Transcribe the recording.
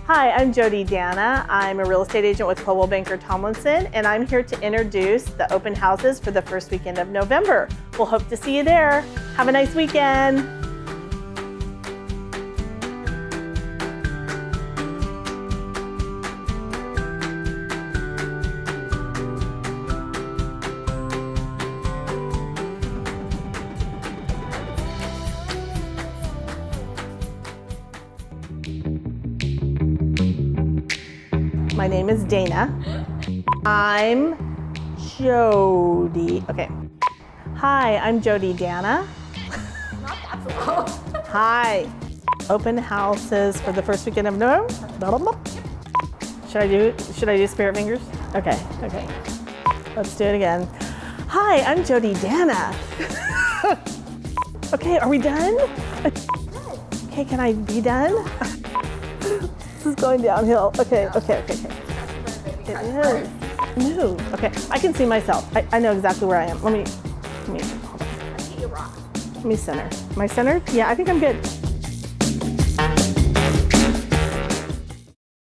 Hi, I'm Jodi Danna. I'm a real estate agent with Coldwell Banker Tomlinson, and I'm here to introduce the open houses for the first weekend of November. We'll hope to see you there. Have a nice weekend. My name is Danna. I'm Jodi. Okay. Hi, I'm Jodi Danna. Not that slow. Hi. Open houses for the first weekend of November. Should I do spirit fingers? Okay. Let's do it again. Hi, I'm Jodi Danna. Okay, are we done? Okay, can I be done? This is going downhill. Okay. It is. No. Okay, I can see myself. I know exactly where I am. Let me, hold on. I see you rock. Let me center. Am I centered? Yeah, I think I'm good.